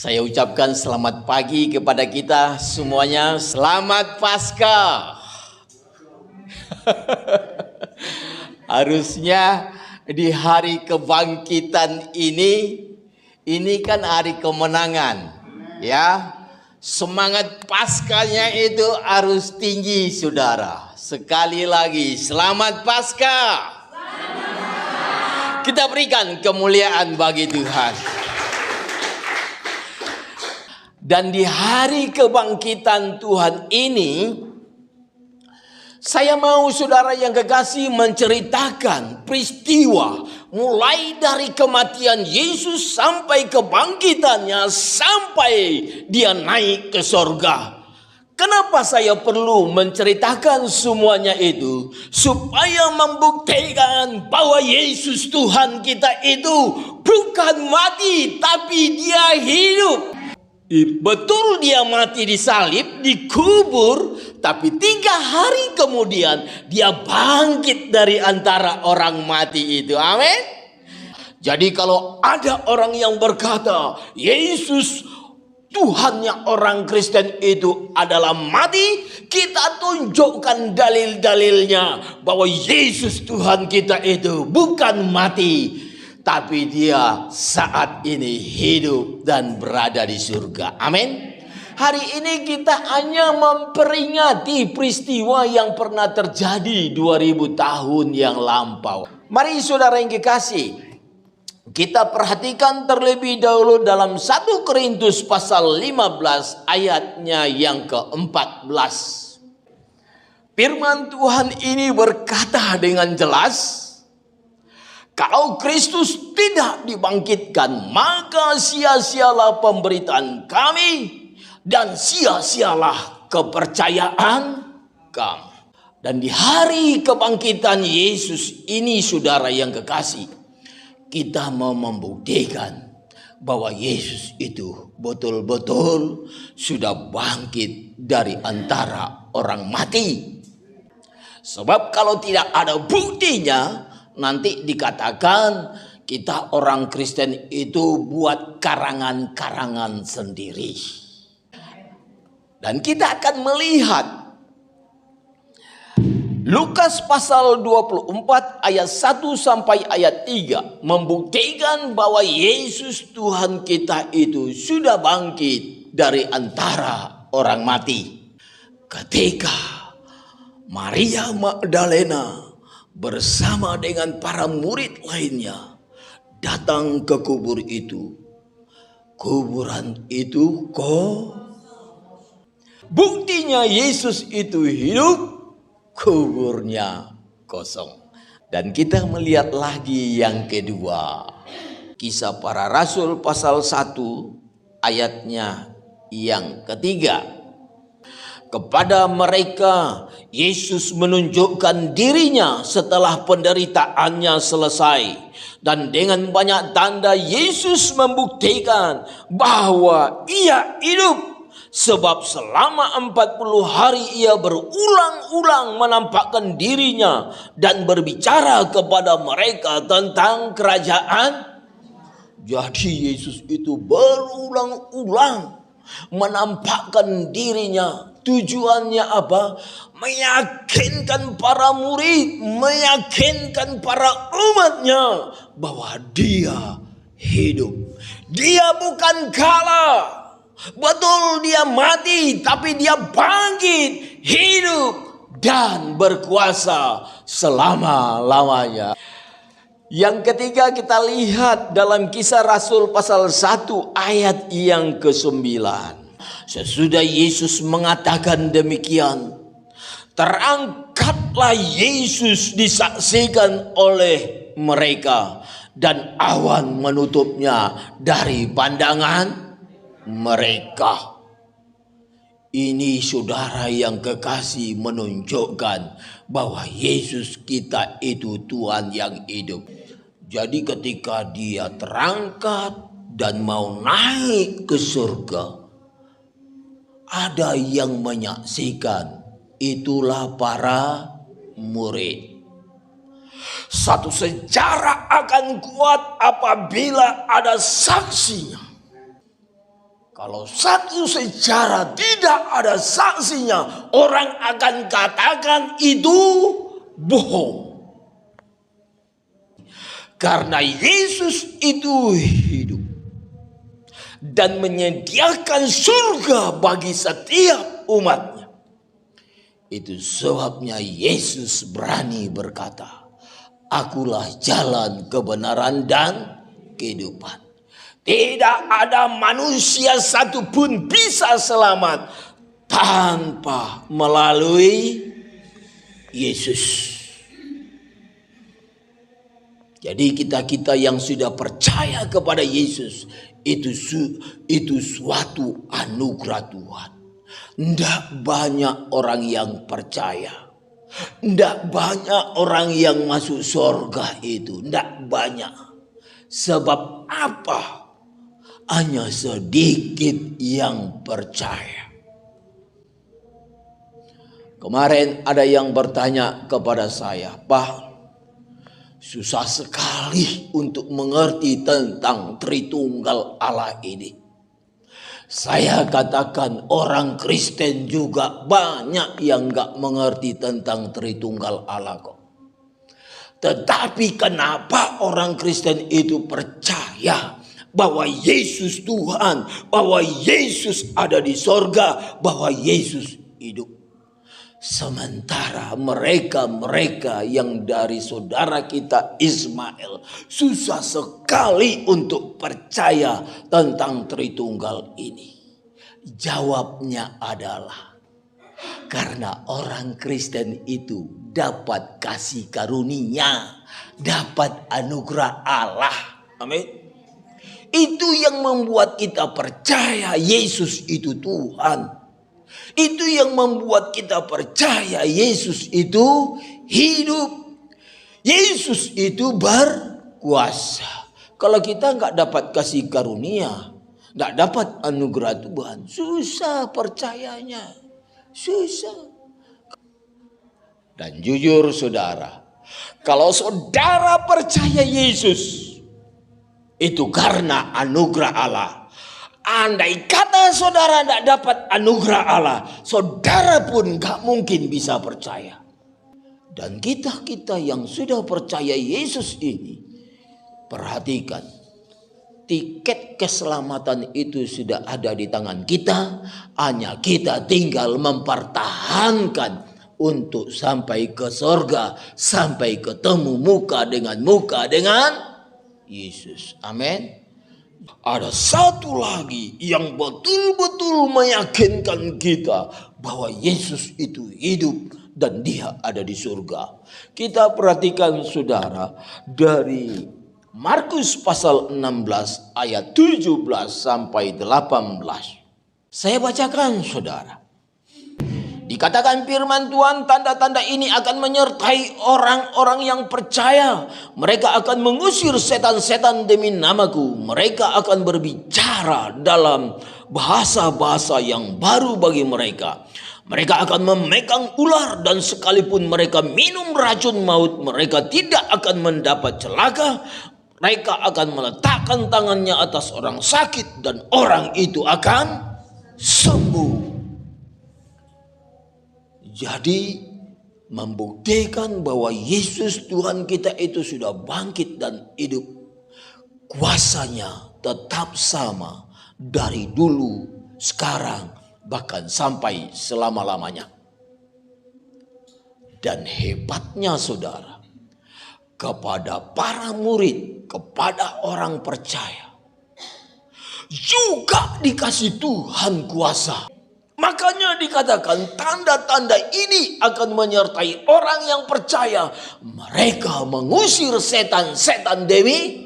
Saya ucapkan selamat pagi kepada kita semuanya. Selamat Paskah. Harusnya di hari kebangkitan ini kan hari kemenangan, ya. Semangat Paskahnya itu harus tinggi, saudara. Sekali lagi, selamat Paskah. Kita berikan kemuliaan bagi Tuhan. Dan di hari kebangkitan Tuhan ini, saya mau saudara yang kekasih menceritakan peristiwa mulai dari kematian Yesus sampai kebangkitannya, sampai dia naik ke sorga. Kenapa saya perlu menceritakan semuanya itu? Supaya membuktikan bahwa Yesus Tuhan kita itu bukan mati, tapi dia hidup. Betul dia mati disalib, dikubur, tapi 3 hari kemudian dia bangkit dari antara orang mati itu. Amin. Jadi kalau ada orang yang berkata Yesus Tuhannya orang Kristen itu adalah mati, kita tunjukkan dalil-dalilnya bahwa Yesus Tuhan kita itu bukan mati, tapi dia saat ini hidup dan berada di surga. Amin. Hari ini kita hanya memperingati peristiwa yang pernah terjadi 2000 tahun yang lampau. Mari saudara yang kekasih, kita perhatikan terlebih dahulu dalam 1 Korintus pasal 15 ayatnya yang ke-14. Firman Tuhan ini berkata dengan jelas, kalau Kristus tidak dibangkitkan, maka sia-sialah pemberitaan kami dan sia-sialah kepercayaan kamu. Dan di hari kebangkitan Yesus ini, saudara yang kekasih, kita mau membuktikan bahwa Yesus itu betul-betul sudah bangkit dari antara orang mati. Sebab kalau tidak ada buktinya, nanti dikatakan kita orang Kristen itu buat karangan-karangan sendiri. Dan kita akan melihat Lukas pasal 24 ayat 1 sampai ayat 3 membuktikan bahwa Yesus Tuhan kita itu sudah bangkit dari antara orang mati. Ketika Maria Magdalena bersama dengan para murid lainnya datang ke kubur itu, kuburan itu buktinya Yesus itu hidup, kuburnya kosong. Dan kita melihat lagi yang kedua, Kisah Para Rasul pasal 1 ayatnya yang ketiga. Kepada mereka Yesus menunjukkan dirinya setelah penderitaannya selesai. Dan dengan banyak tanda Yesus membuktikan bahwa ia hidup. Sebab selama 40 hari ia berulang-ulang menampakkan dirinya dan berbicara kepada mereka tentang kerajaan. Jadi Yesus itu berulang-ulang menampakkan dirinya. Tujuannya apa? Meyakinkan para murid, meyakinkan para umatnya bahwa dia hidup. Dia bukan kalah. Betul dia mati, tapi dia bangkit, hidup dan berkuasa selama-lamanya. Yang ketiga kita lihat dalam Kisah Rasul pasal 1 ayat yang ke-9. Sesudah Yesus mengatakan demikian, terangkatlah Yesus disaksikan oleh mereka dan awan menutupnya dari pandangan mereka. Ini saudara yang kekasih menunjukkan bahwa Yesus kita itu Tuhan yang hidup. Jadi ketika dia terangkat dan mau naik ke surga, ada yang menyaksikan, itulah para murid. Satu sejarah akan kuat apabila ada saksinya. Kalau satu sejarah tidak ada saksinya, orang akan katakan itu bohong. Karena Yesus itu hidup dan menyediakan surga bagi setiap umatnya. Itu sebabnya Yesus berani berkata, "Akulah jalan, kebenaran, dan kehidupan. Tidak ada manusia satupun bisa selamat tanpa melalui Yesus." Jadi kita yang sudah percaya kepada Yesus itu suatu anugerah Tuhan. Tidak banyak orang yang percaya. Tidak banyak orang yang masuk surga itu. Tidak banyak. Sebab apa? Hanya sedikit yang percaya. Kemarin ada yang bertanya kepada saya, "Pak, susah sekali untuk mengerti tentang Tritunggal Allah ini." Saya katakan orang Kristen juga banyak yang gak mengerti tentang Tritunggal Allah kok. Tetapi kenapa orang Kristen itu percaya bahwa Yesus Tuhan, bahwa Yesus ada di sorga, bahwa Yesus hidup? Sementara mereka yang dari saudara kita Ismail susah sekali untuk percaya tentang Tritunggal ini. Jawabnya adalah karena orang Kristen itu dapat kasih karunia, dapat anugerah Allah. Amin. Itu yang membuat kita percaya Yesus itu Tuhan. Itu yang membuat kita percaya Yesus itu hidup. Yesus itu berkuasa. Kalau kita nggak dapat kasih karunia, nggak dapat anugerah Tuhan, susah percayanya. Susah. Dan jujur saudara, kalau saudara percaya Yesus, itu karena anugerah Allah. Andai kata saudara tidak dapat anugerah Allah, saudara pun gak mungkin bisa percaya. Dan kita yang sudah percaya Yesus ini, perhatikan, tiket keselamatan itu sudah ada di tangan kita. Hanya kita tinggal mempertahankan untuk sampai ke surga, sampai ketemu muka dengan Yesus. Amin. Ada satu lagi yang betul-betul meyakinkan kita bahwa Yesus itu hidup dan dia ada di surga. Kita perhatikan saudara dari Markus pasal 16 ayat 17 sampai 18. Saya bacakan saudara. Dikatakan firman Tuhan, tanda-tanda ini akan menyertai orang-orang yang percaya. Mereka akan mengusir setan-setan demi namaku. Mereka akan berbicara dalam bahasa-bahasa yang baru bagi mereka. Mereka akan memegang ular dan sekalipun mereka minum racun maut, mereka tidak akan mendapat celaka. Mereka akan meletakkan tangannya atas orang sakit dan orang itu akan sembuh. Jadi membuktikan bahwa Yesus Tuhan kita itu sudah bangkit dan hidup. Kuasanya tetap sama dari dulu, sekarang, bahkan sampai selama-lamanya. Dan hebatnya saudara, kepada para murid, kepada orang percaya, juga dikasih Tuhan kuasa. Makanya dikatakan tanda-tanda ini akan menyertai orang yang percaya. Mereka mengusir setan-setan demi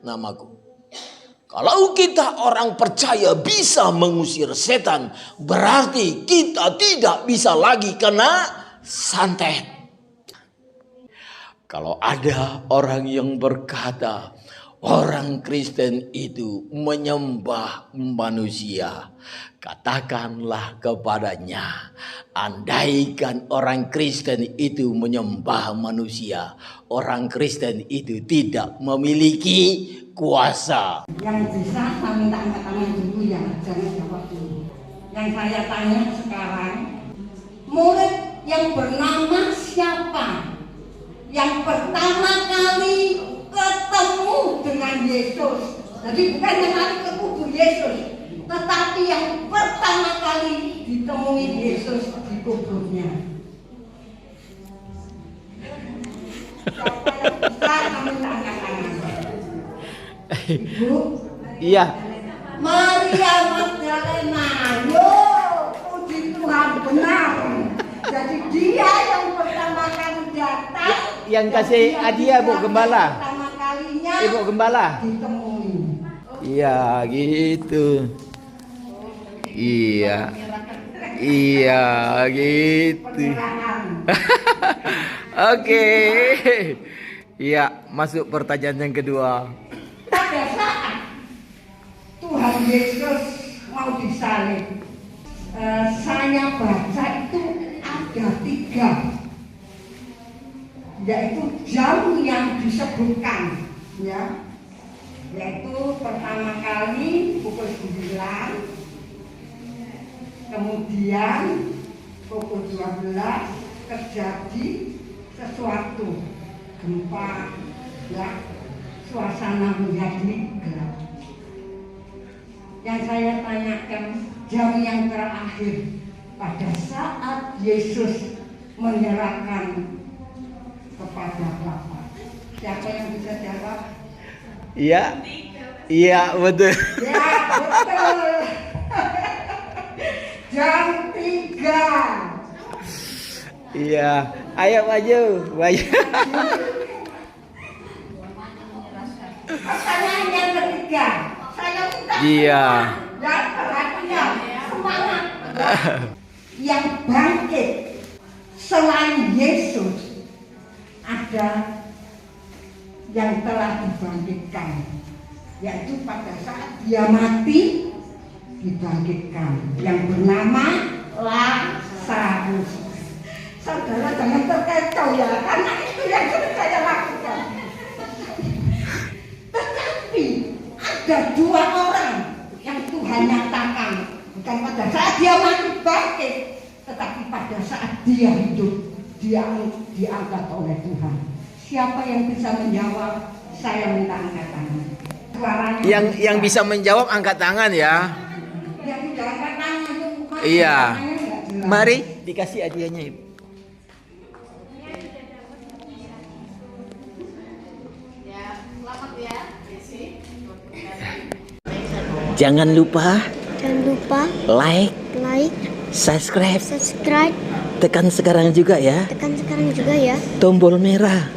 namaku. Kalau kita orang percaya bisa mengusir setan, berarti kita tidak bisa lagi kena santet. Kalau ada orang yang berkata, orang Kristen itu menyembah manusia, katakanlah kepadanya, andaikan orang Kristen itu menyembah manusia, orang Kristen itu tidak memiliki kuasa. Yang bisa saya minta angkat tangan dulu ya, jangan jawab dulu. Yang saya tanya sekarang, murid yang bernama siapa yang pertama kali ketemu dengan Yesus? Jadi bukan yang kali ke kubur Yesus, tetapi yang pertama kali ditemui Yesus di kuburnya. Siapa yang bisa kami angkat tangan? Ibu? Iya. Maria Magdalena. Yo, puji Tuhan, benar. Jadi dia yang pertama kali datang. Yang kasih hadiah Bu Gembala. Pertama kalinya Ibu Gembala. ditemui. Iya, gitu. Iya. Iya, gitu. Penyerahan. Oke. Iya, masuk pertanyaan yang kedua. Pada saat Tuhan Yesus mau disalib, saya baca itu ada 3, yaitu jam yang disebutkan, ya, yaitu pertama kali pukul 9, kemudian pukul 12 terjadi sesuatu, gempa, ya, suasana menjadi gelap. Yang saya tanyakan, jam yang terakhir pada saat Yesus menyerahkan kepada Bapa. Siapa yang bisa jawab? Iya. Iya, betul. Ya, betul. Jam 3. Iya. Ayo maju. Pertanyaan yang ketiga, saya minta Iya. dan perhatian, semangat. Yang bangkit selain Yesus, ada yang telah dibangkitkan, yaitu pada saat dia mati dibangkitkan, yang bernama Lazarus. Saudara jangan terkecoh ya, karena itu yang sudah saya lakukan. Tetapi ada 2 orang yang Tuhan nyatakan, bukan pada saat dia mati bangkit, tetapi pada saat dia hidup, dia diangkat oleh Tuhan. Siapa yang bisa menjawab? Saya minta angkat tangan. Suaranya Yang bisa menjawab angkat tangan ya. Yang tidak angkat tangan itu bukan. Iya. Tangannya nggak jelas. Mari dikasih hadiahnya, Ibu. Jangan lupa like, subscribe, subscribe, tekan sekarang juga ya tekan sekarang juga ya tombol merah.